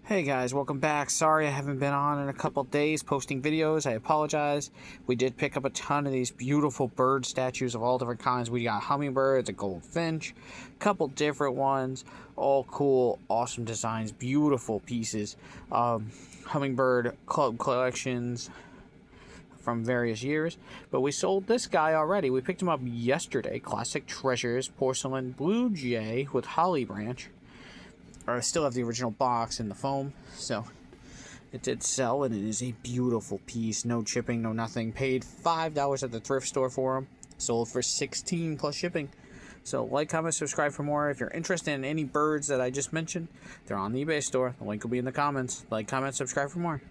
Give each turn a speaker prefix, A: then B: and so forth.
A: Hey guys, welcome back. Sorry I haven't been on in a couple days posting videos. I apologize. We did pick up a ton of these beautiful bird statues of all different kinds. We got hummingbirds, a goldfinch, a couple different ones, all cool, awesome designs, beautiful pieces. Hummingbird club collections from various years. But we sold this guy already. We picked him up yesterday. Classic Treasures porcelain blue jay with holly branch. I still have the original box in the foam, so it did sell, and it is a beautiful piece. No chipping, no nothing. Paid $5 at the thrift store for them. Sold for $16 plus shipping. So like, comment, subscribe for more. If you're interested in any birds that I just mentioned, they're on the eBay store. The link will be in the comments. Like, comment, subscribe for more.